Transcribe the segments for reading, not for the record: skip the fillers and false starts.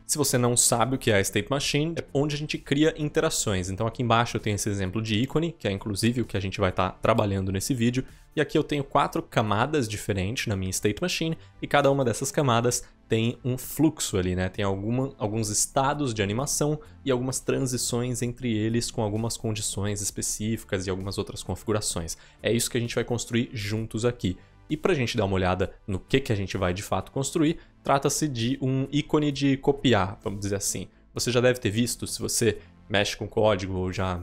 Se você não sabe o que é a State Machine, é onde a gente cria interações. Então aqui embaixo eu tenho esse exemplo de ícone, que é inclusive o que a gente vai estar trabalhando nesse vídeo. E aqui eu tenho 4 camadas diferentes na minha State Machine, e cada uma dessas camadas tem um fluxo ali, né? Tem alguns estados de animação e algumas transições entre eles com algumas condições específicas e algumas outras configurações. É isso que a gente vai construir juntos aqui. E para a gente dar uma olhada no que a gente vai de fato construir, trata-se de um ícone de copiar, vamos dizer assim. Você já deve ter visto, se você mexe com código ou já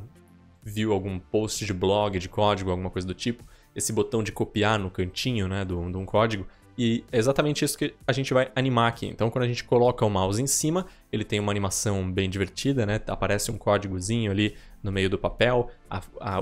viu algum post de blog de código, alguma coisa do tipo, esse botão de copiar no cantinho, né, de um código, e é exatamente isso que a gente vai animar aqui. Então quando a gente coloca o mouse em cima, ele tem uma animação bem divertida, né? Aparece um códigozinho ali no meio do papel,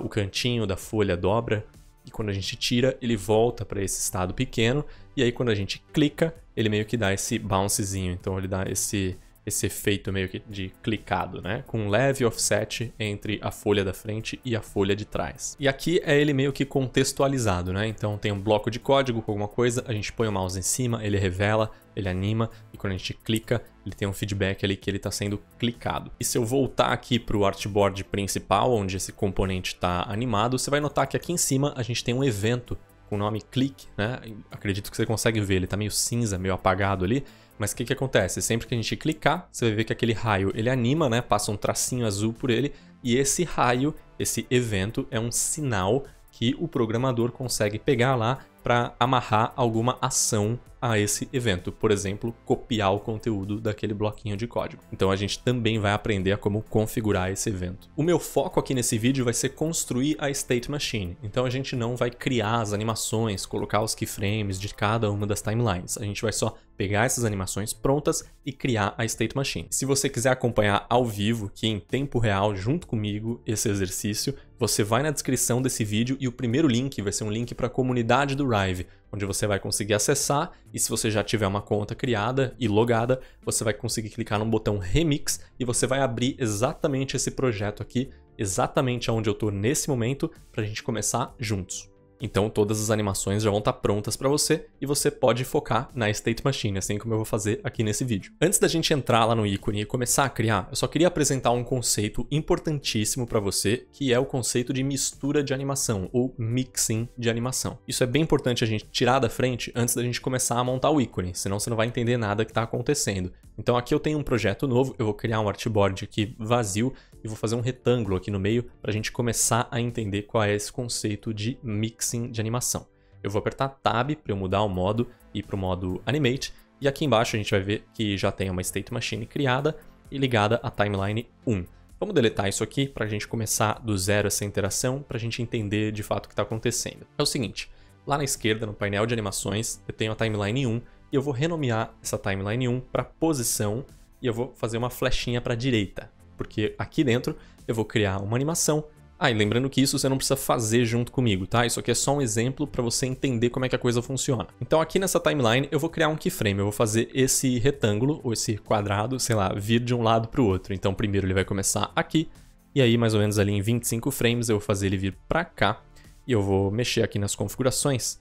o cantinho da folha dobra, e quando a gente tira, ele volta para esse estado pequeno, e aí quando a gente clica, ele meio que dá esse bouncezinho, então ele dá esse efeito meio que de clicado, né? Com um leve offset entre a folha da frente e a folha de trás. E aqui é ele meio que contextualizado, né? Então tem um bloco de código com alguma coisa, a gente põe o mouse em cima, ele revela, ele anima, e quando a gente clica, ele tem um feedback ali que ele está sendo clicado. E se eu voltar aqui para o artboard principal, onde esse componente está animado, você vai notar que aqui em cima a gente tem um evento com o nome click, né? Acredito que você consegue ver, ele está meio cinza, meio apagado ali. Mas o que acontece? Sempre que a gente clicar, você vai ver que aquele raio ele anima, né? Passa um tracinho azul por ele, e esse raio, esse evento, é um sinal que o programador consegue pegar lá para amarrar alguma ação a esse evento. Por exemplo, copiar o conteúdo daquele bloquinho de código. Então a gente também vai aprender a como configurar esse evento. O meu foco aqui nesse vídeo vai ser construir a State Machine. Então a gente não vai criar as animações, colocar os keyframes de cada uma das timelines. A gente vai só pegar essas animações prontas e criar a State Machine. Se você quiser acompanhar ao vivo, aqui em tempo real, junto comigo, esse exercício, você vai na descrição desse vídeo e o primeiro link vai ser um link para a comunidade do Rive, onde você vai conseguir acessar, e se você já tiver uma conta criada e logada, você vai conseguir clicar no botão Remix e você vai abrir exatamente esse projeto aqui, exatamente onde eu estou nesse momento, para a gente começar juntos. Então todas as animações já vão estar prontas para você e você pode focar na State Machine, assim como eu vou fazer aqui nesse vídeo. Antes da gente entrar lá no ícone e começar a criar, eu só queria apresentar um conceito importantíssimo para você, que é o conceito de mistura de animação, ou mixing de animação. Isso é bem importante a gente tirar da frente antes da gente começar a montar o ícone, senão você não vai entender nada que está acontecendo. Então aqui eu tenho um projeto novo, eu vou criar um artboard aqui vazio, e vou fazer um retângulo aqui no meio para a gente começar a entender qual é esse conceito de mixing de animação. Eu vou apertar Tab para eu mudar o modo e para o modo Animate, e aqui embaixo a gente vai ver que já tem uma State Machine criada e ligada à Timeline 1. Vamos deletar isso aqui para a gente começar do zero essa interação, para a gente entender de fato o que está acontecendo. É o seguinte, lá na esquerda, no painel de animações, eu tenho a Timeline 1, e eu vou renomear essa Timeline 1 para posição, e eu vou fazer uma flechinha para a direita. Porque aqui dentro eu vou criar uma animação. E lembrando que isso você não precisa fazer junto comigo, tá? Isso aqui é só um exemplo para você entender como é que a coisa funciona. Então aqui nessa timeline eu vou criar um keyframe, eu vou fazer esse retângulo, ou esse quadrado, sei lá, vir de um lado para o outro. Então primeiro ele vai começar aqui, e aí mais ou menos ali em 25 frames eu vou fazer ele vir para cá, e eu vou mexer aqui nas configurações.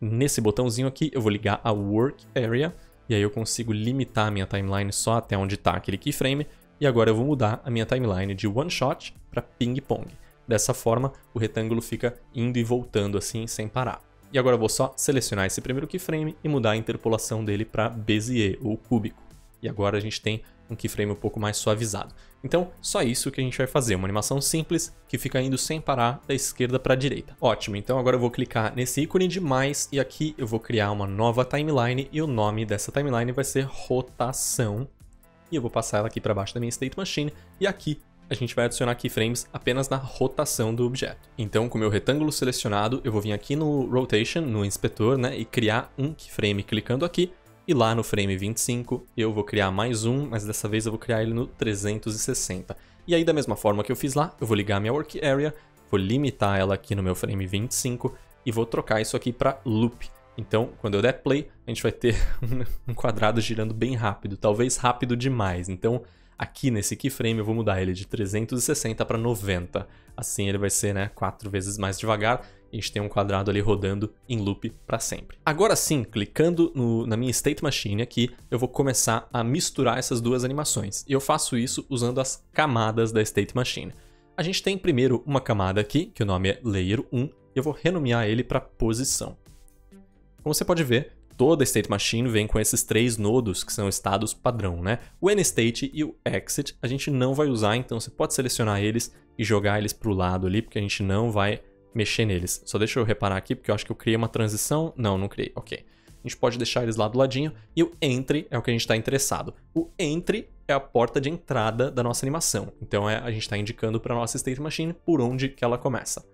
Nesse botãozinho aqui eu vou ligar a Work Area, e aí eu consigo limitar a minha timeline só até onde está aquele keyframe. E agora eu vou mudar a minha timeline de one shot para ping pong. Dessa forma, o retângulo fica indo e voltando assim sem parar. E agora eu vou só selecionar esse primeiro keyframe e mudar a interpolação dele para Bezier, ou cúbico. E agora a gente tem um keyframe um pouco mais suavizado. Então, só isso que a gente vai fazer, uma animação simples que fica indo sem parar da esquerda para a direita. Ótimo, então agora eu vou clicar nesse ícone de mais e aqui eu vou criar uma nova timeline e o nome dessa timeline vai ser rotação. E eu vou passar ela aqui para baixo da minha State Machine, e aqui a gente vai adicionar keyframes apenas na rotação do objeto. Então, com o meu retângulo selecionado, eu vou vir aqui no Rotation, no inspetor, né, e criar um keyframe clicando aqui, e lá no frame 25 eu vou criar mais um, mas dessa vez eu vou criar ele no 360. E aí, da mesma forma que eu fiz lá, eu vou ligar a minha Work Area, vou limitar ela aqui no meu frame 25, e vou trocar isso aqui para Loop. Então, quando eu der play, a gente vai ter um quadrado girando bem rápido, talvez rápido demais. Então, aqui nesse keyframe eu vou mudar ele de 360 para 90. Assim ele vai ser, né, 4 vezes mais devagar a gente tem um quadrado ali rodando em loop para sempre. Agora sim, clicando na minha state machine aqui, eu vou começar a misturar essas duas animações. E eu faço isso usando as camadas da state machine. A gente tem primeiro uma camada aqui, que o nome é layer 1, e eu vou renomear ele para posição. Como você pode ver, toda a state machine vem com esses 3 nodos, que são estados padrão, né? O nState e o exit a gente não vai usar, então você pode selecionar eles e jogar eles para o lado ali, porque a gente não vai mexer neles. Só deixa eu reparar aqui, porque eu acho que eu criei uma transição. Não criei. Ok. A gente pode deixar eles lá do ladinho. E o entry é o que a gente está interessado. O entry é a porta de entrada da nossa animação. Então a gente está indicando para a nossa state machine por onde que ela começa.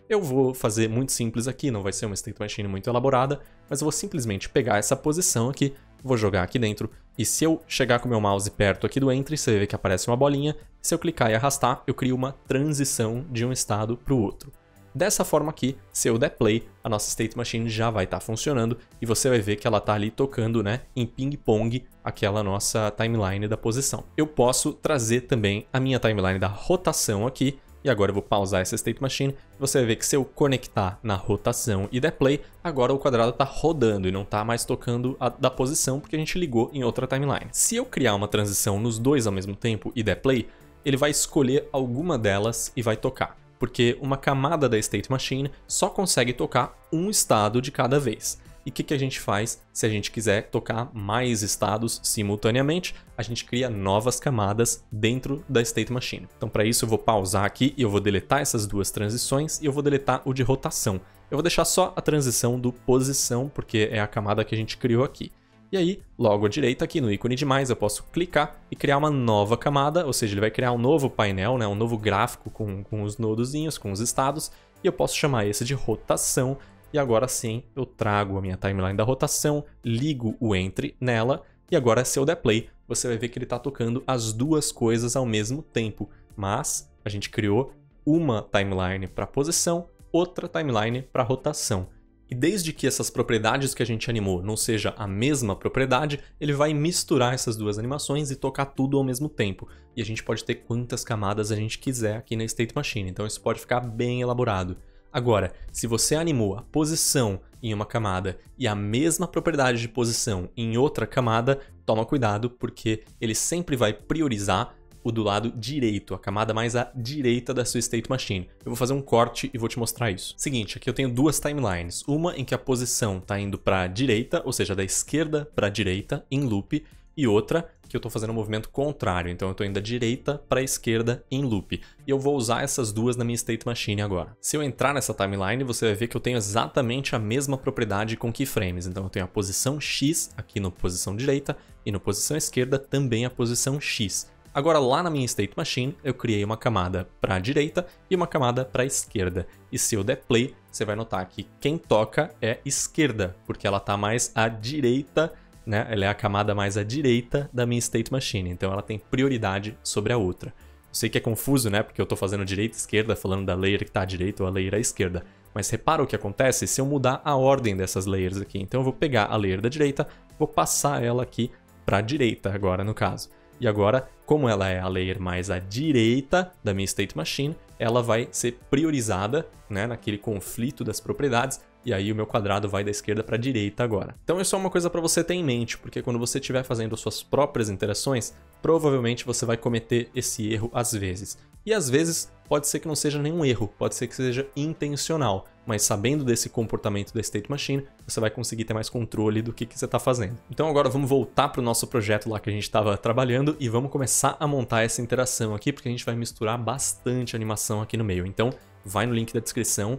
Eu vou fazer muito simples aqui, não vai ser uma state machine muito elaborada, mas eu vou simplesmente pegar essa posição aqui, vou jogar aqui dentro, e se eu chegar com o meu mouse perto aqui do entry, você vai ver que aparece uma bolinha. Se eu clicar e arrastar, eu crio uma transição de um estado para o outro. Dessa forma aqui, se eu der play, a nossa state machine já vai estar funcionando e você vai ver que ela está ali tocando, né, em ping-pong aquela nossa timeline da posição. Eu posso trazer também a minha timeline da rotação aqui, e agora eu vou pausar essa state machine. Você vai ver que se eu conectar na rotação e der play, agora o quadrado está rodando e não está mais tocando da posição porque a gente ligou em outra timeline. Se eu criar uma transição nos dois ao mesmo tempo e der play, ele vai escolher alguma delas e vai tocar. Porque uma camada da state machine só consegue tocar um estado de cada vez. E o que a gente faz se a gente quiser tocar mais estados simultaneamente? A gente cria novas camadas dentro da state machine. Então para isso eu vou pausar aqui e eu vou deletar essas duas transições e eu vou deletar o de rotação. Eu vou deixar só a transição do posição, porque é a camada que a gente criou aqui. E aí, logo à direita aqui no ícone de mais, eu posso clicar e criar uma nova camada, ou seja, ele vai criar um novo painel, né, um novo gráfico com os nodozinhos, com os estados, e eu posso chamar esse de rotação, e agora sim eu trago a minha timeline da rotação, ligo o entry nela, e agora se eu der play, você vai ver que ele está tocando as duas coisas ao mesmo tempo, mas a gente criou uma timeline para posição, outra timeline para rotação. E desde que essas propriedades que a gente animou não seja a mesma propriedade, ele vai misturar essas duas animações e tocar tudo ao mesmo tempo. E a gente pode ter quantas camadas a gente quiser aqui na state machine, então isso pode ficar bem elaborado. Agora, se você animou a posição em uma camada e a mesma propriedade de posição em outra camada, toma cuidado porque ele sempre vai priorizar o do lado direito, a camada mais à direita da sua state machine. Eu vou fazer um corte e vou te mostrar isso. Seguinte, aqui eu tenho duas timelines. Uma em que a posição está indo para a direita, ou seja, da esquerda para a direita, em loop, e outra que eu estou fazendo um movimento contrário, então eu estou indo da direita para a esquerda em loop. E eu vou usar essas duas na minha state machine agora. Se eu entrar nessa timeline, você vai ver que eu tenho exatamente a mesma propriedade com keyframes. Então eu tenho a posição X aqui no posição direita e no posição esquerda também a posição X. Agora lá na minha state machine eu criei uma camada para a direita e uma camada para a esquerda. E se eu der play, você vai notar que quem toca é esquerda, porque ela está mais à direita, né? Ela é a camada mais à direita da minha state machine, então ela tem prioridade sobre a outra. Eu sei que é confuso, né? Porque eu estou fazendo direita e esquerda, falando da layer que está à direita ou a layer à esquerda. Mas repara o que acontece se eu mudar a ordem dessas layers aqui. Então eu vou pegar a layer da direita, vou passar ela aqui para a direita agora no caso. E agora, como ela é a layer mais à direita da minha state machine, ela vai ser priorizada, né, naquele conflito das propriedades, e aí o meu quadrado vai da esquerda para a direita agora. Então isso é uma coisa para você ter em mente, porque quando você estiver fazendo suas próprias interações, provavelmente você vai cometer esse erro às vezes. E às vezes pode ser que não seja nenhum erro, pode ser que seja intencional, mas sabendo desse comportamento da state machine, você vai conseguir ter mais controle do que você está fazendo. Então agora vamos voltar para o nosso projeto lá que a gente estava trabalhando e vamos começar a montar essa interação aqui, porque a gente vai misturar bastante animação aqui no meio. Então vai no link da descrição,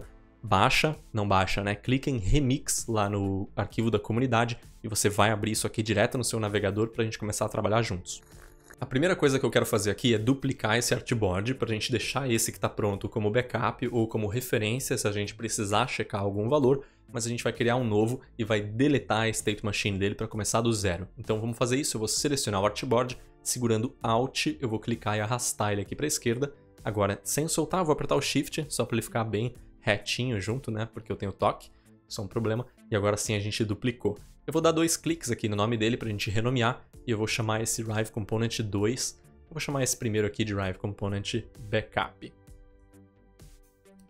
não baixa, né? Clica em Remix lá no arquivo da comunidade e você vai abrir isso aqui direto no seu navegador para a gente começar a trabalhar juntos. A primeira coisa que eu quero fazer aqui é duplicar esse artboard para a gente deixar esse que está pronto como backup ou como referência se a gente precisar checar algum valor, mas a gente vai criar um novo e vai deletar a state machine dele para começar do zero. Então vamos fazer isso, eu vou selecionar o artboard, segurando Alt, eu vou clicar e arrastar ele aqui para a esquerda. Agora, sem soltar, eu vou apertar o Shift, só para ele ficar bem retinho junto, né? Porque eu tenho toque, isso é um problema. E agora sim a gente duplicou. Eu vou dar 2 cliques aqui no nome dele para a gente renomear e eu vou chamar esse Rive Component 2. Eu vou chamar esse primeiro aqui de Rive Component Backup.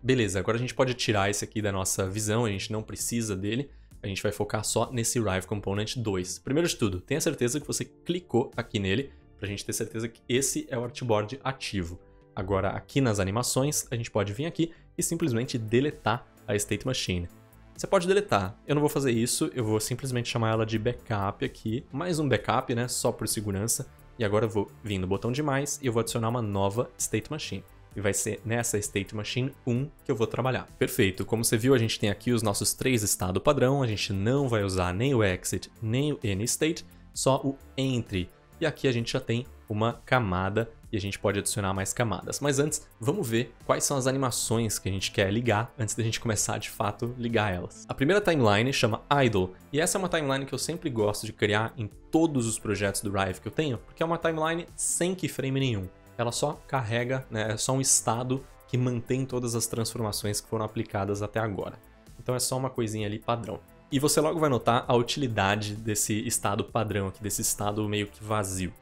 Beleza, agora a gente pode tirar esse aqui da nossa visão, a gente não precisa dele. A gente vai focar só nesse Rive Component 2. Primeiro de tudo, tenha certeza que você clicou aqui nele, pra gente ter certeza que esse é o artboard ativo. Agora, aqui nas animações, a gente pode vir aqui e simplesmente deletar a State Machine. Você pode deletar, eu não vou fazer isso, eu vou simplesmente chamar ela de backup aqui, mais um backup, né, só por segurança. E agora eu vou vir no botão de mais e eu vou adicionar uma nova State Machine. E vai ser nessa State Machine 1 que eu vou trabalhar. Perfeito, como você viu, a gente tem aqui os nossos 3 estados padrão, a gente não vai usar nem o exit, nem o anyState, só o entry. E aqui a gente já tem uma camada e a gente pode adicionar mais camadas. Mas antes, vamos ver quais são as animações que a gente quer ligar antes da gente começar de fato ligar elas. A primeira timeline chama Idle, e essa é uma timeline que eu sempre gosto de criar em todos os projetos do Rive que eu tenho, porque é uma timeline sem keyframe nenhum. Ela só carrega, né, é só um estado que mantém todas as transformações que foram aplicadas até agora. Então é só uma coisinha ali padrão. E você logo vai notar a utilidade desse estado padrão aqui, desse estado meio que vazio.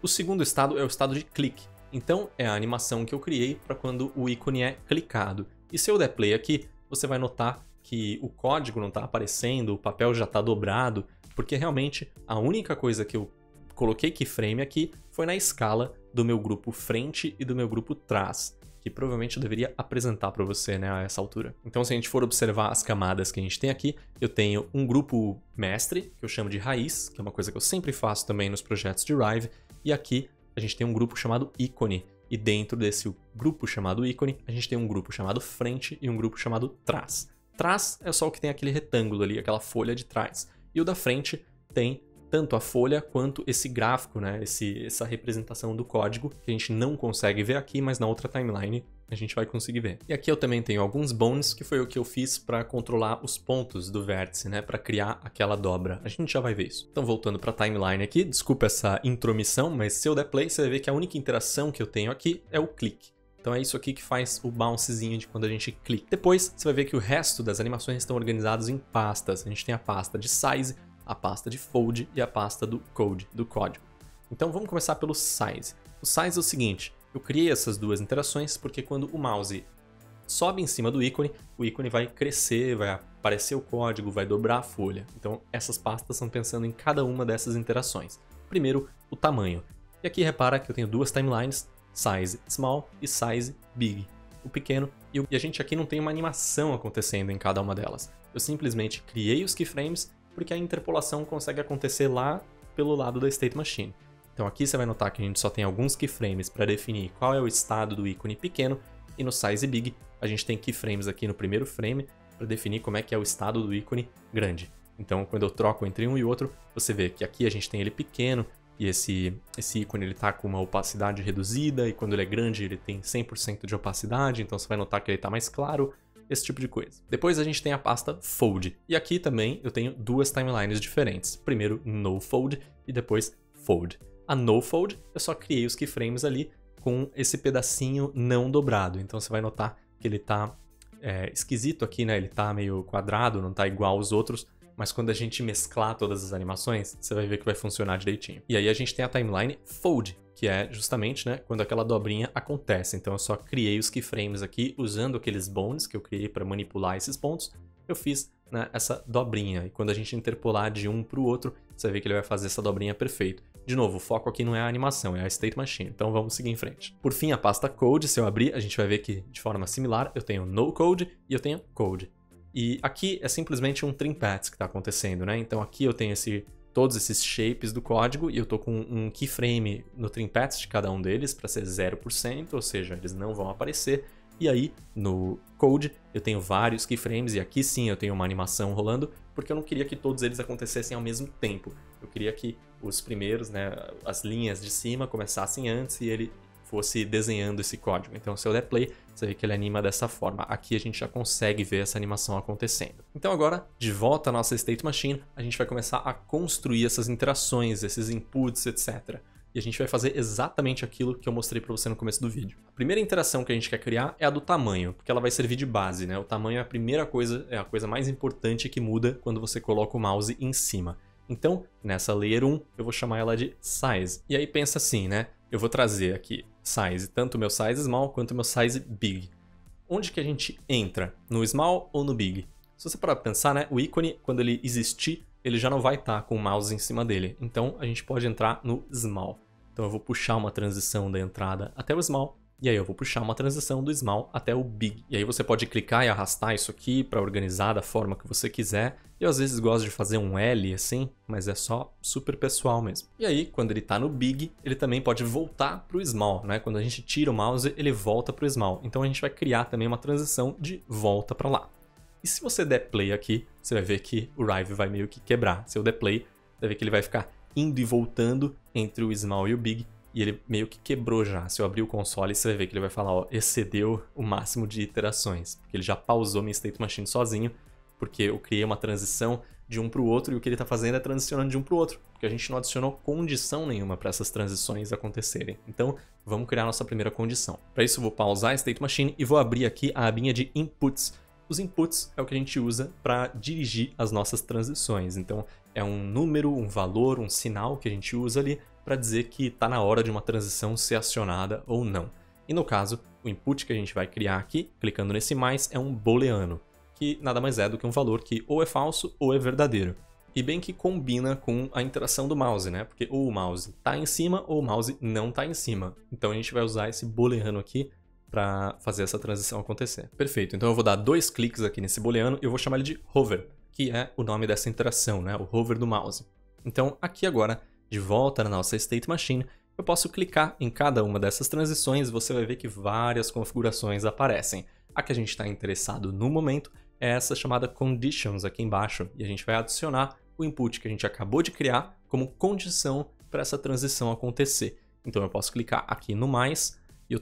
O segundo estado é o estado de clique. Então é a animação que eu criei para quando o ícone é clicado. E se eu der play aqui, você vai notar que o código não está aparecendo, o papel já está dobrado, porque realmente a única coisa que eu coloquei keyframe aqui foi na escala do meu grupo frente e do meu grupo trás, que provavelmente eu deveria apresentar para você, né, a essa altura. Então, se a gente for observar as camadas que a gente tem aqui, eu tenho um grupo mestre, que eu chamo de raiz, que é uma coisa que eu sempre faço também nos projetos de Rive, e aqui a gente tem um grupo chamado ícone, e dentro desse grupo chamado ícone, a gente tem um grupo chamado frente e um grupo chamado trás. Trás é só o que tem aquele retângulo ali, aquela folha de trás, e o da frente tem tanto a folha quanto esse gráfico, né? Essa representação do código que a gente não consegue ver aqui, mas na outra timeline a gente vai conseguir ver. E aqui eu também tenho alguns bones, que foi o que eu fiz para controlar os pontos do vértice, né? Para criar aquela dobra. A gente já vai ver isso. Então voltando para a timeline aqui, desculpa essa intromissão, mas se eu der play, você vai ver que a única interação que eu tenho aqui é o clique. Então é isso aqui que faz o bouncezinho de quando a gente clica. Depois você vai ver que o resto das animações estão organizados em pastas. A gente tem a pasta de size, a pasta de fold e a pasta do code, do código. Então vamos começar pelo size. O size é o seguinte, eu criei essas duas interações porque quando o mouse sobe em cima do ícone, o ícone vai crescer, vai aparecer o código, vai dobrar a folha. Então essas pastas estão pensando em cada uma dessas interações. Primeiro, o tamanho. E aqui repara que eu tenho duas timelines, size small e size big. O pequeno e a gente aqui não tem uma animação acontecendo em cada uma delas. Eu simplesmente criei os keyframes porque a interpolação consegue acontecer lá pelo lado da State Machine. Então aqui você vai notar que a gente só tem alguns keyframes para definir qual é o estado do ícone pequeno, e no size big a gente tem keyframes aqui no primeiro frame para definir como é que é o estado do ícone grande. Então quando eu troco entre um e outro, você vê que aqui a gente tem ele pequeno, e esse ícone ele está com uma opacidade reduzida, e quando ele é grande ele tem 100% de opacidade, então você vai notar que ele está mais claro, esse tipo de coisa. Depois a gente tem a pasta Fold, e aqui também eu tenho duas timelines diferentes. Primeiro No Fold e depois Fold. A No Fold eu só criei os keyframes ali com esse pedacinho não dobrado, então você vai notar que ele tá esquisito aqui, né? Ele tá meio quadrado, não tá igual aos outros, mas quando a gente mesclar todas as animações, você vai ver que vai funcionar direitinho. E aí a gente tem a timeline Fold, que é justamente, né, quando aquela dobrinha acontece. Então eu só criei os keyframes aqui usando aqueles bones que eu criei para manipular esses pontos. Eu fiz, né, essa dobrinha, e quando a gente interpolar de um para o outro, você vai ver que ele vai fazer essa dobrinha perfeito. De novo, o foco aqui não é a animação, é a State Machine, então vamos seguir em frente. Por fim, a pasta Code, se eu abrir, a gente vai ver que de forma similar eu tenho No Code e eu tenho Code. E aqui é simplesmente um trim paths que está acontecendo, né? Então aqui eu tenho todos esses shapes do código e eu estou com um keyframe no trim paths de cada um deles para ser 0%, ou seja, eles não vão aparecer. E aí no code eu tenho vários keyframes e aqui sim eu tenho uma animação rolando, porque eu não queria que todos eles acontecessem ao mesmo tempo. Eu queria que os primeiros, né, as linhas de cima começassem antes e ele fosse desenhando esse código. Então se eu der play, você vê que ele anima dessa forma. Aqui a gente já consegue ver essa animação acontecendo. Então agora, de volta à nossa State Machine, a gente vai começar a construir essas interações, esses inputs, etc. E a gente vai fazer exatamente aquilo que eu mostrei para você no começo do vídeo. A primeira interação que a gente quer criar é a do tamanho, porque ela vai servir de base, né? O tamanho é a primeira coisa, é a coisa mais importante que muda quando você coloca o mouse em cima. Então, nessa layer 1, eu vou chamar ela de size. E aí pensa assim, né? Eu vou trazer aqui size, tanto o meu size small quanto o meu size big. onde que a gente entra? No small ou no big? Se você parar para pensar, né, o ícone, quando ele existir, ele já não vai estar com o mouse em cima dele. Então, a gente pode entrar no small. Então, eu vou puxar uma transição da entrada até o small. E aí, eu vou puxar uma transição do small até o big. E aí, você pode clicar e arrastar isso aqui para organizar da forma que você quiser. Eu, às vezes, gosto de fazer um L assim, mas é só super pessoal mesmo. E aí, quando ele está no big, ele também pode voltar para o small, né? Quando a gente tira o mouse, ele volta para o small. Então, a gente vai criar também uma transição de volta para lá. E se você der play aqui, você vai ver que o Rive vai meio que quebrar. Se eu der play, você vai ver que ele vai ficar indo e voltando entre o small e o big. E ele meio que quebrou já. Se eu abrir o console, você vai ver que ele vai falar, ó, excedeu o máximo de iterações. Porque ele já pausou minha State Machine sozinho, porque eu criei uma transição de um para o outro e o que ele está fazendo é transicionando de um para o outro. Porque a gente não adicionou condição nenhuma para essas transições acontecerem. Então, vamos criar a nossa primeira condição. Para isso, eu vou pausar a State Machine e vou abrir aqui a abinha de Inputs. Os inputs é o que a gente usa para dirigir as nossas transições. Então, é um número, um valor, um sinal que a gente usa ali para dizer que está na hora de uma transição ser acionada ou não. E no caso, o input que a gente vai criar aqui, clicando nesse mais, é um booleano, que nada mais é do que um valor que ou é falso ou é verdadeiro. E bem que combina com a interação do mouse, né? Porque ou o mouse está em cima ou o mouse não está em cima. Então a gente vai usar esse booleano aqui para fazer essa transição acontecer. Perfeito, então eu vou dar 2 cliques aqui nesse booleano e eu vou chamar ele de hover, que é o nome dessa interação, né? O hover do mouse. Então aqui agora, de volta na nossa State Machine, eu posso clicar em cada uma dessas transições e você vai ver que várias configurações aparecem. A que a gente está interessado no momento é essa chamada Conditions aqui embaixo, e a gente vai adicionar o input que a gente acabou de criar como condição para essa transição acontecer. Então eu posso clicar aqui no mais, e eu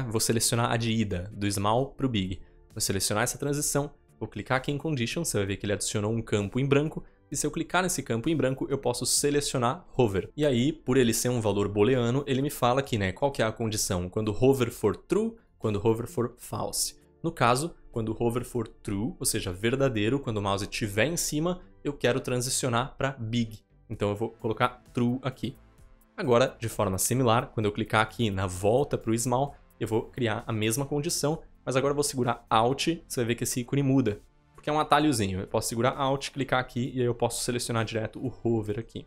vou selecionar a de ida, do small para o big. Vou selecionar essa transição, vou clicar aqui em Conditions, você vai ver que ele adicionou um campo em branco, e se eu clicar nesse campo em branco, eu posso selecionar hover. E aí, por ele ser um valor booleano, ele me fala aqui, né, qual que é a condição, quando hover for true, quando hover for false. No caso, quando hover for true, ou seja, verdadeiro, quando o mouse estiver em cima, eu quero transicionar para big. Então eu vou colocar true aqui. Agora, de forma similar, quando eu clicar aqui na volta para o small, eu vou criar a mesma condição, mas agora eu vou segurar Alt, você vai ver que esse ícone muda, porque é um atalhozinho. Eu posso segurar Alt, clicar aqui e aí eu posso selecionar direto o hover aqui.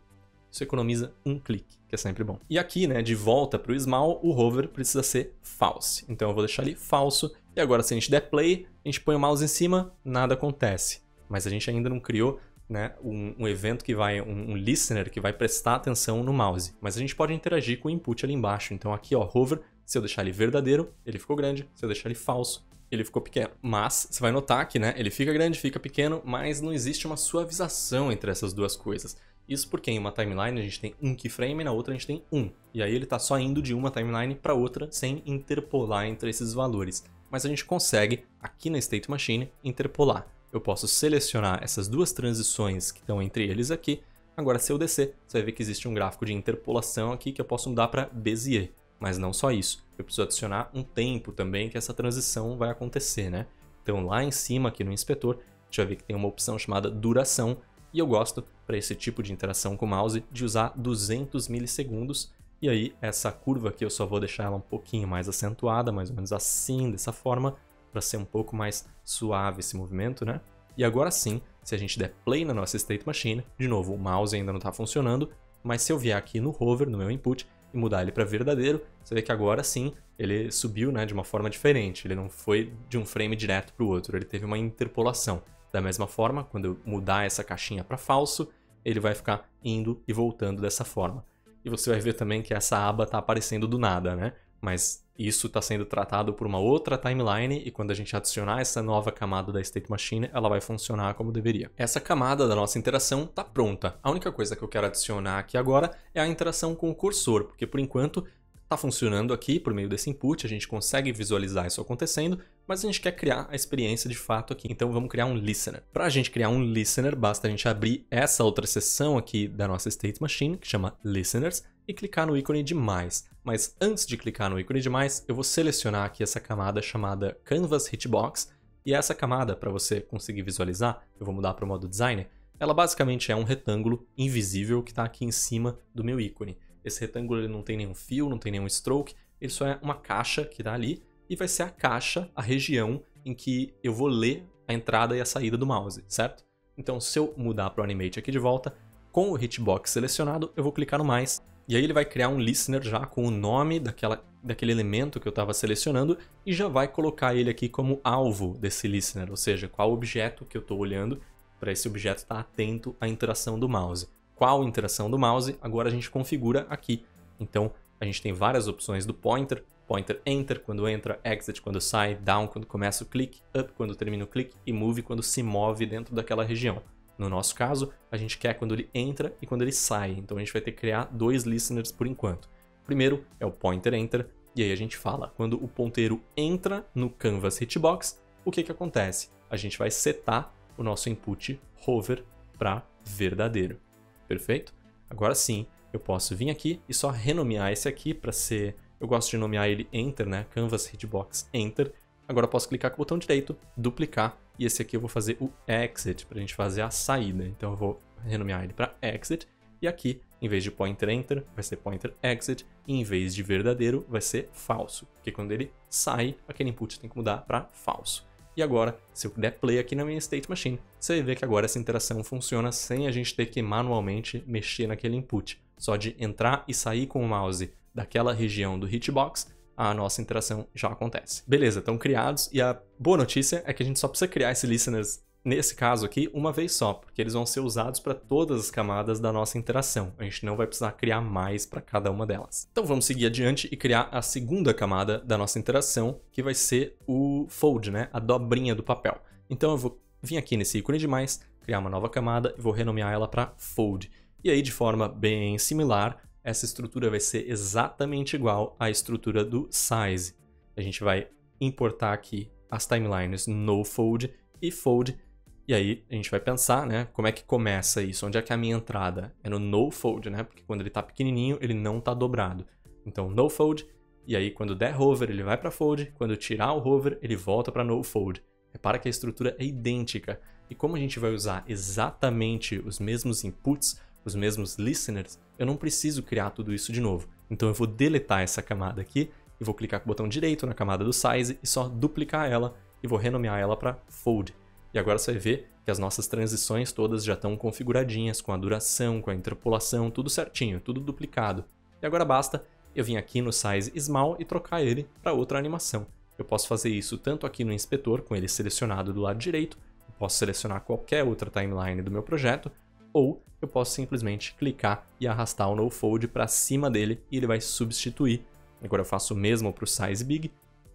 Isso economiza um clique, que é sempre bom. E aqui, né, de volta para o small, o hover precisa ser false. Então eu vou deixar ele falso, e agora se a gente der play, a gente põe o mouse em cima, nada acontece. Mas a gente ainda não criou, né, um evento que vai, um listener que vai prestar atenção no mouse. Mas a gente pode interagir com o input ali embaixo. Então aqui, ó, hover, se eu deixar ele verdadeiro, ele ficou grande. Se eu deixar ele falso, ele ficou pequeno. Mas você vai notar que, né, ele fica grande, fica pequeno, mas não existe uma suavização entre essas duas coisas. Isso porque em uma timeline a gente tem um keyframe e na outra a gente tem um. E aí ele está só indo de uma timeline para outra sem interpolar entre esses valores. Mas a gente consegue, aqui na State Machine, interpolar. Eu posso selecionar essas duas transições que estão entre eles aqui. Agora, se eu descer, você vai ver que existe um gráfico de interpolação aqui que eu posso mudar para Bezier. Mas não só isso. Eu preciso adicionar um tempo também que essa transição vai acontecer, né? Então, lá em cima, aqui no inspetor, a gente vai ver que tem uma opção chamada duração. E eu gosto, para esse tipo de interação com o mouse, de usar 200 milissegundos. E aí, essa curva aqui eu só vou deixar ela um pouquinho mais acentuada, mais ou menos assim, dessa forma, para ser um pouco mais suave esse movimento, né? E agora sim, se a gente der play na nossa State Machine, de novo, o mouse ainda não está funcionando, mas se eu vier aqui no hover, no meu input, e mudar ele para verdadeiro, você vê que agora sim, ele subiu, né, de uma forma diferente. Ele não foi de um frame direto para o outro, ele teve uma interpolação. Da mesma forma, quando eu mudar essa caixinha para falso, ele vai ficar indo e voltando dessa forma. E você vai ver também que essa aba está aparecendo do nada, né? Mas isso está sendo tratado por uma outra timeline e quando a gente adicionar essa nova camada da State Machine, ela vai funcionar como deveria. Essa camada da nossa interação está pronta. A única coisa que eu quero adicionar aqui agora é a interação com o cursor, porque por enquanto está funcionando aqui por meio desse input, a gente consegue visualizar isso acontecendo, mas a gente quer criar a experiência de fato aqui, então vamos criar um listener. Para a gente criar um listener, basta a gente abrir essa outra seção aqui da nossa State Machine, que chama Listeners, e clicar no ícone de mais. Mas antes de clicar no ícone de mais, eu vou selecionar aqui essa camada chamada Canvas Hitbox, e essa camada, para você conseguir visualizar, eu vou mudar para o modo Designer, ela basicamente é um retângulo invisível que está aqui em cima do meu ícone. Esse retângulo ele não tem nenhum fio, não tem nenhum stroke, ele só é uma caixa que está ali, e vai ser a caixa, a região em que eu vou ler a entrada e a saída do mouse, certo? Então, se eu mudar para o Animate aqui de volta, com o hitbox selecionado, eu vou clicar no mais, e aí ele vai criar um listener já com o nome daquele elemento que eu estava selecionando e já vai colocar ele aqui como alvo desse listener, ou seja, qual objeto que eu estou olhando para esse objeto estar atento à interação do mouse. Qual interação do mouse, agora a gente configura aqui. Então, a gente tem várias opções do pointer, pointer enter quando entra, exit quando sai, down quando começa o clique, up quando termina o clique e move quando se move dentro daquela região. No nosso caso, a gente quer quando ele entra e quando ele sai, então a gente vai ter que criar 2 listeners por enquanto. O primeiro é o pointer enter, e aí a gente fala, quando o ponteiro entra no canvas hitbox, o que acontece? A gente vai setar o nosso input hover para verdadeiro. Perfeito? Agora sim, eu posso vir aqui e só renomear esse aqui para ser... Eu gosto de nomear ele enter, né? Canvas hitbox enter. Agora eu posso clicar com o botão direito, duplicar, e esse aqui eu vou fazer o exit, para a gente fazer a saída. Então eu vou renomear ele para exit, e aqui, em vez de pointer enter, vai ser pointer exit, e em vez de verdadeiro, vai ser falso, porque quando ele sai, aquele input tem que mudar para falso. E agora, se eu der play aqui na minha State Machine, você vai ver que agora essa interação funciona sem a gente ter que manualmente mexer naquele input. Só de entrar e sair com o mouse daquela região do hitbox, a nossa interação já acontece. Beleza, estão criados, e a boa notícia é que a gente só precisa criar esses listeners, nesse caso aqui, uma vez só, porque eles vão ser usados para todas as camadas da nossa interação. A gente não vai precisar criar mais para cada uma delas. Então vamos seguir adiante e criar a segunda camada da nossa interação, que vai ser o fold, né? A dobrinha do papel. Então eu vou vir aqui nesse ícone de mais, criar uma nova camada e vou renomear ela para fold. E aí, de forma bem similar, essa estrutura vai ser exatamente igual à estrutura do size. A gente vai importar aqui as timelines no fold e fold. E aí a gente vai pensar, né, como é que começa isso? Onde é que é a minha entrada? É no no fold, né? Porque quando ele está pequenininho, ele não está dobrado. Então, no fold, e aí quando der hover, ele vai para fold. Quando tirar o hover, ele volta para no fold. Repara que a estrutura é idêntica. E como a gente vai usar exatamente os mesmos inputs, os mesmos listeners, eu não preciso criar tudo isso de novo. Então eu vou deletar essa camada aqui e vou clicar com o botão direito na camada do size e só duplicar ela e vou renomear ela para fold. E agora você vai ver que as nossas transições todas já estão configuradinhas com a duração, com a interpolação, tudo certinho, tudo duplicado. E agora basta eu vir aqui no size small e trocar ele para outra animação. Eu posso fazer isso tanto aqui no inspetor, com ele selecionado do lado direito, eu posso selecionar qualquer outra timeline do meu projeto, ou eu posso simplesmente clicar e arrastar o nofold para cima dele e ele vai substituir. Agora eu faço o mesmo para o size big.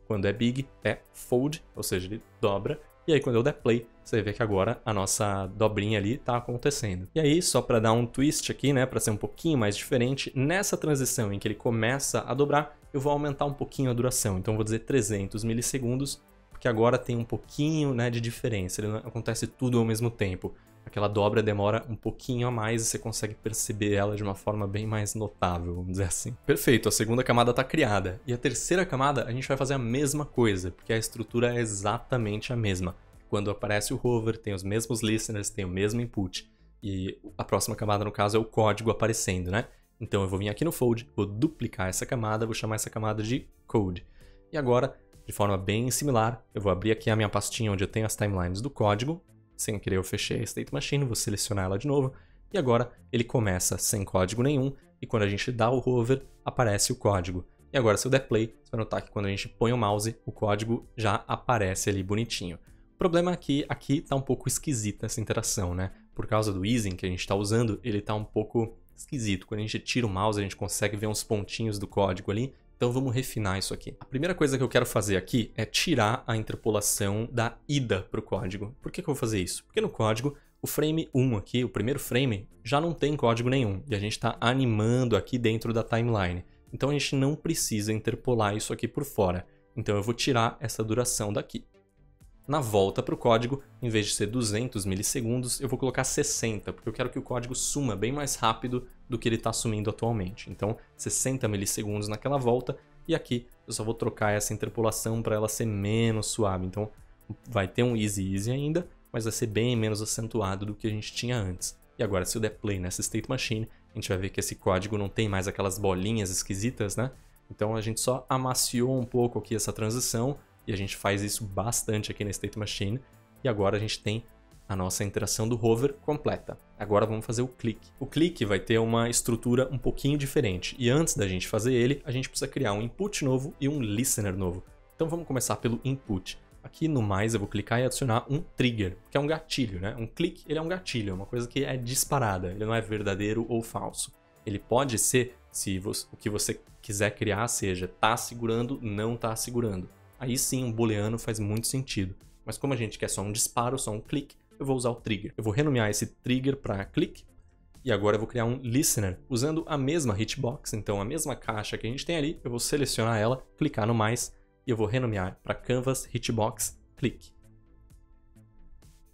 Quando é big é fold, ou seja, ele dobra. E aí quando eu der play, você vai ver que agora a nossa dobrinha ali está acontecendo. E aí, só para dar um twist aqui, né, para ser um pouquinho mais diferente, nessa transição em que ele começa a dobrar, eu vou aumentar um pouquinho a duração. Então eu vou dizer 300 milissegundos, porque agora tem um pouquinho, né, de diferença. Ele não acontece tudo ao mesmo tempo. Aquela dobra demora um pouquinho a mais e você consegue perceber ela de uma forma bem mais notável, vamos dizer assim. Perfeito, a segunda camada está criada. E a terceira camada a gente vai fazer a mesma coisa, porque a estrutura é exatamente a mesma. Quando aparece o hover, tem os mesmos listeners, tem o mesmo input. E a próxima camada, no caso, é o código aparecendo, né? Então eu vou vir aqui no fold, vou duplicar essa camada, vou chamar essa camada de code. E agora, de forma bem similar, eu vou abrir aqui a minha pastinha onde eu tenho as timelines do código. Sem querer eu fechei a State Machine, vou selecionar ela de novo. E agora ele começa sem código nenhum e quando a gente dá o hover, aparece o código. E agora se eu der play, você vai notar que quando a gente põe o mouse, o código já aparece ali bonitinho. O problema é que aqui está um pouco esquisita essa interação, né? Por causa do easing que a gente está usando, ele está um pouco esquisito. Quando a gente tira o mouse, a gente consegue ver uns pontinhos do código ali. Então vamos refinar isso aqui. A primeira coisa que eu quero fazer aqui é tirar a interpolação da ida para o código. Por que eu vou fazer isso? Porque no código, o frame 1 aqui, o primeiro frame, já não tem código nenhum. E a gente está animando aqui dentro da timeline. Então a gente não precisa interpolar isso aqui por fora. Então eu vou tirar essa duração daqui. Na volta para o código, em vez de ser 200 milissegundos, eu vou colocar 60, porque eu quero que o código suma bem mais rápido do que ele está sumindo atualmente. Então, 60 milissegundos naquela volta, e aqui eu só vou trocar essa interpolação para ela ser menos suave. Então, vai ter um easy ainda, mas vai ser bem menos acentuado do que a gente tinha antes. E agora, se eu der play nessa State Machine, a gente vai ver que esse código não tem mais aquelas bolinhas esquisitas, né? Então a gente só amaciou um pouco aqui essa transição e a gente faz isso bastante aqui na State Machine. E agora a gente tem a nossa interação do hover completa. Agora vamos fazer o clique. O clique vai ter uma estrutura um pouquinho diferente. E antes da gente fazer ele, a gente precisa criar um input novo e um listener novo. Então vamos começar pelo input. Aqui no mais eu vou clicar e adicionar um trigger, que é um gatilho, né? Um clique, ele é um gatilho, é uma coisa que é disparada, ele não é verdadeiro ou falso. Ele pode ser, se o que você quiser criar seja tá segurando, não tá segurando. Aí sim um booleano faz muito sentido. Mas como a gente quer só um disparo, só um clique, eu vou usar o trigger. Eu vou renomear esse trigger para click e agora eu vou criar um listener usando a mesma hitbox, então a mesma caixa que a gente tem ali, eu vou selecionar ela, clicar no mais e eu vou renomear para canvas hitbox click.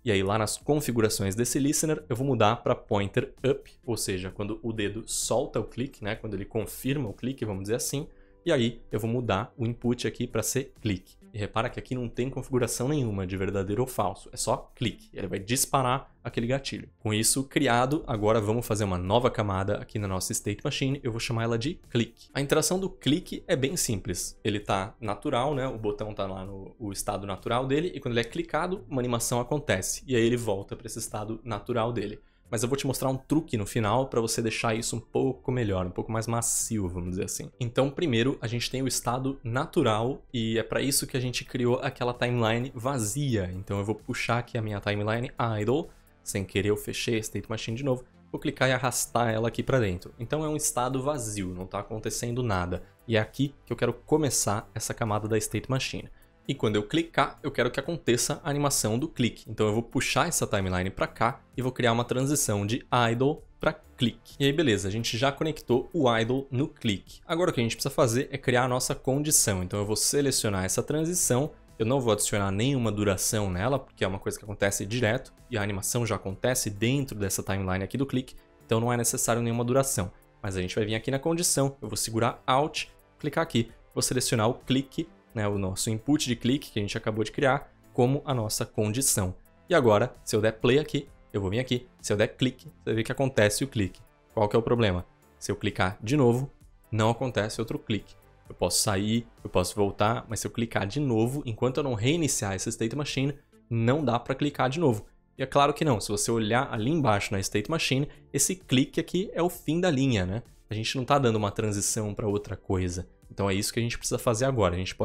E aí lá nas configurações desse listener eu vou mudar para pointer up, ou seja, quando o dedo solta o clique, né, quando ele confirma o clique, vamos dizer assim. E aí eu vou mudar o input aqui para ser clique. E repara que aqui não tem configuração nenhuma de verdadeiro ou falso, é só clique. Ele vai disparar aquele gatilho. Com isso criado, agora vamos fazer uma nova camada aqui na nossa State Machine. Eu vou chamar ela de clique. A interação do clique é bem simples. Ele está natural, né? O botão está lá no estado natural dele e quando ele é clicado, uma animação acontece. E aí ele volta para esse estado natural dele. Mas eu vou te mostrar um truque no final para você deixar isso um pouco melhor, um pouco mais macio, vamos dizer assim. Então, primeiro, a gente tem o estado natural e é para isso que a gente criou aquela timeline vazia. Então eu vou puxar aqui a minha timeline idle, sem querer eu fechei a State Machine de novo, vou clicar e arrastar ela aqui para dentro. Então é um estado vazio, não está acontecendo nada. E é aqui que eu quero começar essa camada da State Machine. E quando eu clicar, eu quero que aconteça a animação do clique. Então eu vou puxar essa timeline para cá e vou criar uma transição de idle para clique. E aí beleza, a gente já conectou o idle no clique. Agora o que a gente precisa fazer é criar a nossa condição. Então eu vou selecionar essa transição, eu não vou adicionar nenhuma duração nela, porque é uma coisa que acontece direto, e a animação já acontece dentro dessa timeline aqui do clique, então não é necessário nenhuma duração. Mas a gente vai vir aqui na condição, eu vou segurar Alt, clicar aqui, vou selecionar o clique, né, o nosso input de clique que a gente acabou de criar, como a nossa condição. E agora, se eu der play aqui, eu vou vir aqui, se eu der clique, você vai ver que acontece o clique. Qual que é o problema? Se eu clicar de novo, não acontece outro clique. Eu posso sair, eu posso voltar, mas se eu clicar de novo, enquanto eu não reiniciar essa State Machine, não dá para clicar de novo. E é claro que não, se você olhar ali embaixo na State Machine, esse clique aqui é o fim da linha, né? A gente não está dando uma transição para outra coisa. Então é isso que a gente precisa fazer agora. A gente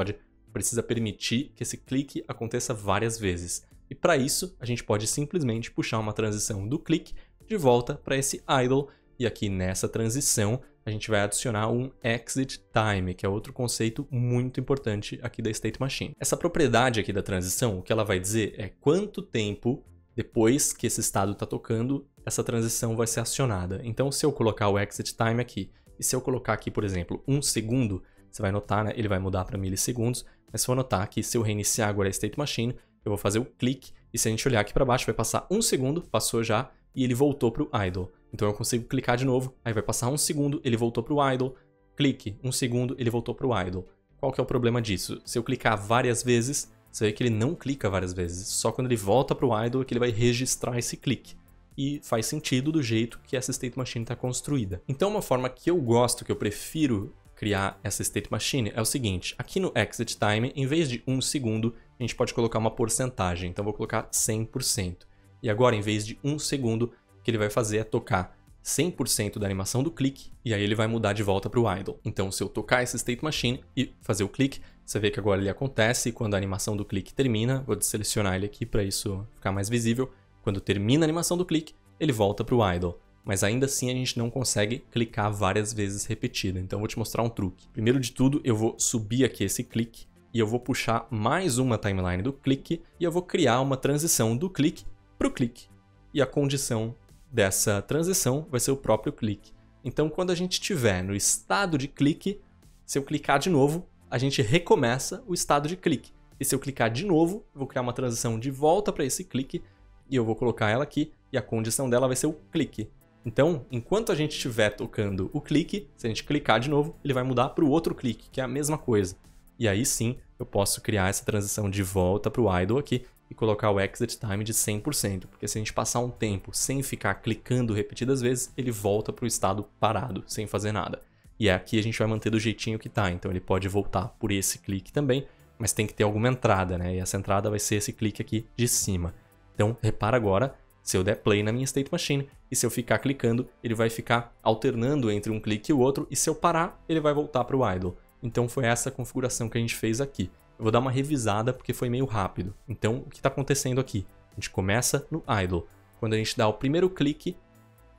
precisa permitir que esse clique aconteça várias vezes. E para isso, a gente pode simplesmente puxar uma transição do clique de volta para esse idle. E aqui nessa transição, a gente vai adicionar um exit time, que é outro conceito muito importante aqui da State Machine. Essa propriedade aqui da transição, o que ela vai dizer é quanto tempo depois que esse estado está tocando, essa transição vai ser acionada. Então, se eu colocar o exit time aqui, e se eu colocar aqui, por exemplo, 1 segundo, você vai notar, né, ele vai mudar para milissegundos, mas você vai notar que se eu reiniciar agora a State Machine, eu vou fazer o clique, e se a gente olhar aqui para baixo, vai passar 1 segundo, passou já, e ele voltou para o idle. Então eu consigo clicar de novo, aí vai passar 1 segundo, ele voltou para o idle, clique, 1 segundo, ele voltou para o idle. Qual que é o problema disso? Se eu clicar várias vezes, você vê que ele não clica várias vezes, só quando ele volta para o idle é que ele vai registrar esse clique. E faz sentido do jeito que essa State Machine está construída. Então uma forma que eu gosto, que eu prefiro criar essa State Machine é o seguinte, aqui no Exit Time, em vez de 1 segundo, a gente pode colocar uma porcentagem, então vou colocar 100%. E agora, em vez de 1 segundo, o que ele vai fazer é tocar 100% da animação do clique, e aí ele vai mudar de volta para o idle. Então, se eu tocar essa State Machine e fazer o clique, você vê que agora ele acontece quando a animação do clique termina. Vou desselecionar ele aqui para isso ficar mais visível. Quando termina a animação do clique, ele volta para o idle. Mas ainda assim a gente não consegue clicar várias vezes repetida. Então eu vou te mostrar um truque. Primeiro de tudo, eu vou subir aqui esse clique e eu vou puxar mais uma timeline do clique e eu vou criar uma transição do clique para o clique. E a condição dessa transição vai ser o próprio clique. Então quando a gente estiver no estado de clique, se eu clicar de novo, a gente recomeça o estado de clique. E se eu clicar de novo, eu vou criar uma transição de volta para esse clique e eu vou colocar ela aqui e a condição dela vai ser o clique. Então, enquanto a gente estiver tocando o clique, se a gente clicar de novo, ele vai mudar para o outro clique, que é a mesma coisa. E aí sim, eu posso criar essa transição de volta para o idle aqui e colocar o exit time de 100%, porque se a gente passar um tempo sem ficar clicando repetidas vezes, ele volta para o estado parado, sem fazer nada. E aqui a gente vai manter do jeitinho que tá. Então ele pode voltar por esse clique também, mas tem que ter alguma entrada, né? E essa entrada vai ser esse clique aqui de cima. Então repara agora, se eu der play na minha State Machine e se eu ficar clicando, ele vai ficar alternando entre um clique e o outro, e se eu parar, ele vai voltar para o idle. Então foi essa configuração que a gente fez aqui. Eu vou dar uma revisada porque foi meio rápido. Então o que está acontecendo aqui? A gente começa no idle. Quando a gente dá o primeiro clique,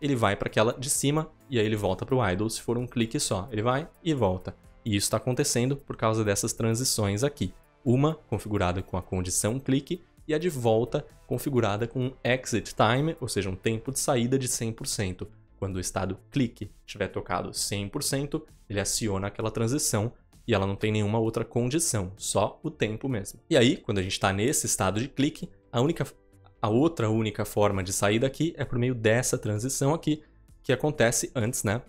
ele vai para aquela de cima e aí ele volta para o idle. Se for um clique só, ele vai e volta. E isso está acontecendo por causa dessas transições aqui. Uma configurada com a condição clique e a de volta configurada com um exit time, ou seja, um tempo de saída de 100%. Quando o estado clique tiver tocado 100%, ele aciona aquela transição e ela não tem nenhuma outra condição, só o tempo mesmo. E aí, quando a gente está nesse estado de clique, a outra única forma de sair daqui é por meio dessa transição aqui, que acontece antes, né?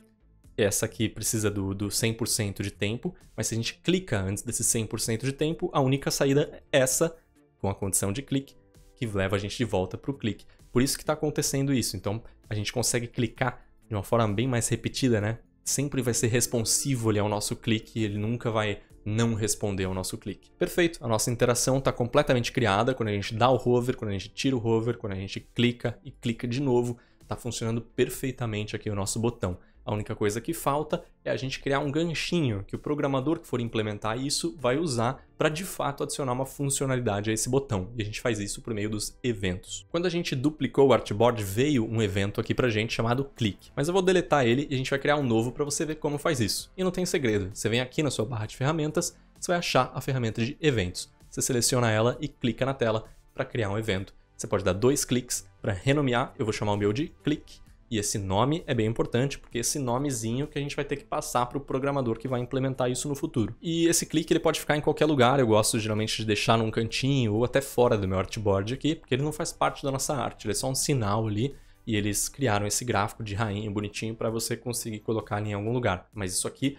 Essa aqui precisa do 100% de tempo, mas se a gente clica antes desse 100% de tempo, a única saída é essa, com a condição de clique, que leva a gente de volta para o clique. Por isso que está acontecendo isso. Então, a gente consegue clicar de uma forma bem mais repetida, né? Sempre vai ser responsivo ali ao nosso clique e ele nunca vai não responder ao nosso clique. Perfeito, a nossa interação está completamente criada quando a gente dá o hover, quando a gente tira o hover, quando a gente clica e clica de novo. Está funcionando perfeitamente aqui o nosso botão. A única coisa que falta é a gente criar um ganchinho que o programador que for implementar isso vai usar para de fato adicionar uma funcionalidade a esse botão. E a gente faz isso por meio dos eventos. Quando a gente duplicou o artboard, veio um evento aqui pra gente chamado click. Mas eu vou deletar ele e a gente vai criar um novo para você ver como faz isso. E não tem segredo, você vem aqui na sua barra de ferramentas, você vai achar a ferramenta de eventos. Você seleciona ela e clica na tela para criar um evento. Você pode dar 2 cliques para renomear, eu vou chamar o meu de click. E esse nome é bem importante, porque esse nomezinho que a gente vai ter que passar para o programador que vai implementar isso no futuro. E esse clique ele pode ficar em qualquer lugar, eu gosto geralmente de deixar num cantinho ou até fora do meu artboard aqui, porque ele não faz parte da nossa arte, ele é só um sinal ali, e eles criaram esse gráfico de rainha bonitinho para você conseguir colocar ele em algum lugar. Mas isso aqui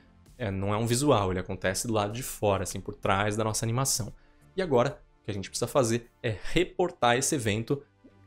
não é um visual, ele acontece do lado de fora, assim, por trás da nossa animação. E agora, o que a gente precisa fazer é reportar esse evento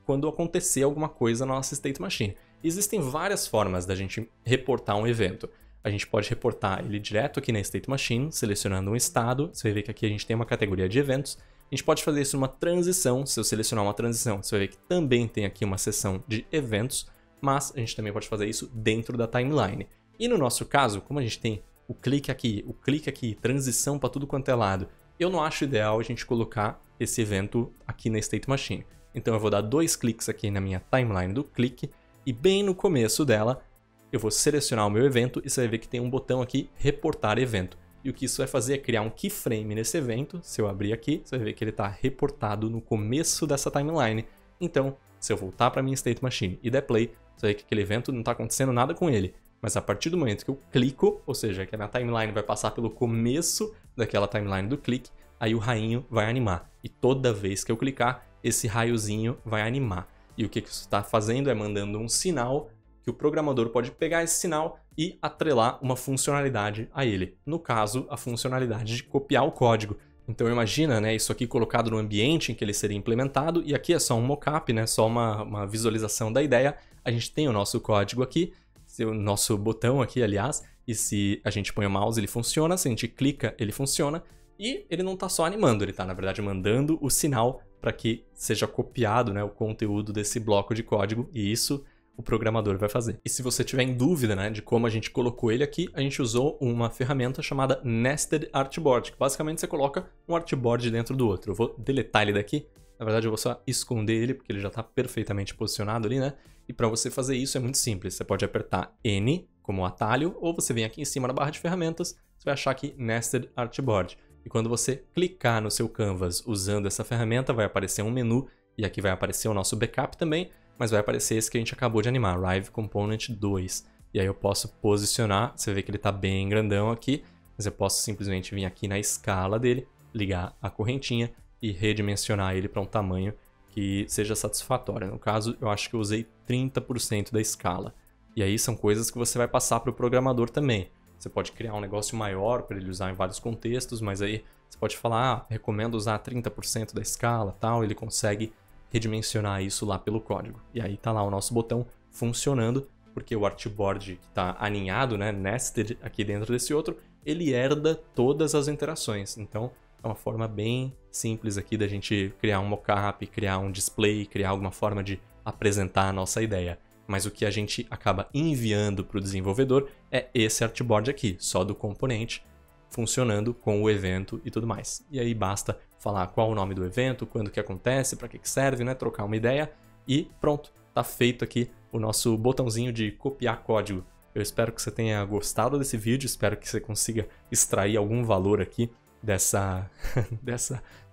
quando acontecer alguma coisa na nossa State Machine. Existem várias formas da gente reportar um evento. A gente pode reportar ele direto aqui na State Machine, selecionando um estado. Você vai ver que aqui a gente tem uma categoria de eventos. A gente pode fazer isso numa transição. Se eu selecionar uma transição, você vai ver que também tem aqui uma seção de eventos, mas a gente também pode fazer isso dentro da timeline. E no nosso caso, como a gente tem o clique aqui, transição para tudo quanto é lado, eu não acho ideal a gente colocar esse evento aqui na State Machine. Então eu vou dar 2 cliques aqui na minha timeline do clique, e bem no começo dela, eu vou selecionar o meu evento e você vai ver que tem um botão aqui, reportar evento. E o que isso vai fazer é criar um keyframe nesse evento. Se eu abrir aqui, você vai ver que ele está reportado no começo dessa timeline. Então, se eu voltar para a minha State Machine e der play, você vai ver que aquele evento não está acontecendo nada com ele. Mas a partir do momento que eu clico, ou seja, que a minha timeline vai passar pelo começo daquela timeline do clique, aí o rainho vai animar. E toda vez que eu clicar, esse raiozinho vai animar. E o que isso está fazendo é mandando um sinal que o programador pode pegar esse sinal e atrelar uma funcionalidade a ele. No caso, a funcionalidade de copiar o código. Então imagina, né, isso aqui colocado no ambiente em que ele seria implementado, e aqui é só um mockup, né, só uma visualização da ideia. A gente tem o nosso código aqui, o nosso botão aqui, aliás, e se a gente põe o mouse ele funciona, se a gente clica ele funciona, e ele não está só animando, ele está na verdade mandando o sinal para que seja copiado, né, o conteúdo desse bloco de código, e isso o programador vai fazer. E se você tiver em dúvida, né, de como a gente colocou ele aqui, a gente usou uma ferramenta chamada Nested Artboard, que basicamente você coloca um artboard dentro do outro. Eu vou deletar ele daqui, na verdade eu vou só esconder ele, porque ele já está perfeitamente posicionado ali, né? E para você fazer isso é muito simples, você pode apertar N como atalho, ou você vem aqui em cima na barra de ferramentas, você vai achar aqui Nested Artboard. E quando você clicar no seu canvas usando essa ferramenta, vai aparecer um menu, e aqui vai aparecer o nosso backup também, mas vai aparecer esse que a gente acabou de animar, Rive Component 2. E aí eu posso posicionar, você vê que ele está bem grandão aqui, mas eu posso simplesmente vir aqui na escala dele, ligar a correntinha e redimensionar ele para um tamanho que seja satisfatório. No caso, eu acho que eu usei 30% da escala. E aí são coisas que você vai passar para o programador também. Você pode criar um negócio maior para ele usar em vários contextos, mas aí você pode falar, recomendo usar 30% da escala, tal, ele consegue redimensionar isso lá pelo código. E aí tá lá o nosso botão funcionando porque o artboard que está aninhado, né, nested aqui dentro desse outro, ele herda todas as interações. Então, é uma forma bem simples aqui da gente criar um mockup, criar um display, criar alguma forma de apresentar a nossa ideia. Mas o que a gente acaba enviando para o desenvolvedor é esse artboard aqui, só do componente, funcionando com o evento e tudo mais. E aí basta falar qual o nome do evento, quando que acontece, para que serve, né? Trocar uma ideia e pronto, tá feito aqui o nosso botãozinho de copiar código. Eu espero que você tenha gostado desse vídeo, espero que você consiga extrair algum valor aqui dessa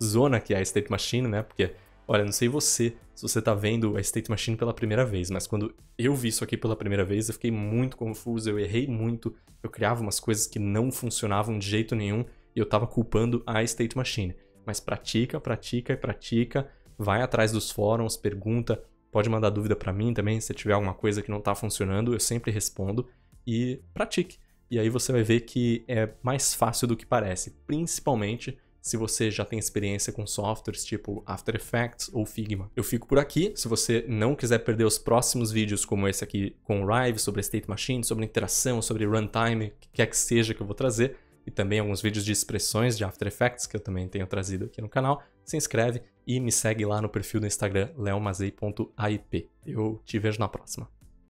zona que é a State Machine, né? Porque, olha, não sei se você tá vendo a State Machine pela primeira vez, mas quando eu vi isso aqui pela primeira vez, eu fiquei muito confuso, eu errei muito, eu criava umas coisas que não funcionavam de jeito nenhum e eu tava culpando a State Machine. Mas pratica, pratica e pratica, vai atrás dos fóruns, pergunta, pode mandar dúvida pra mim também, se tiver alguma coisa que não tá funcionando, eu sempre respondo e pratique. E aí você vai ver que é mais fácil do que parece, principalmente se você já tem experiência com softwares tipo After Effects ou Figma. Eu fico por aqui, se você não quiser perder os próximos vídeos como esse aqui com o Rive, sobre a State Machine, sobre interação, sobre runtime, o que quer que seja que eu vou trazer, e também alguns vídeos de expressões de After Effects que eu também tenho trazido aqui no canal, se inscreve e me segue lá no perfil do Instagram leomazei.aip. Eu te vejo na próxima.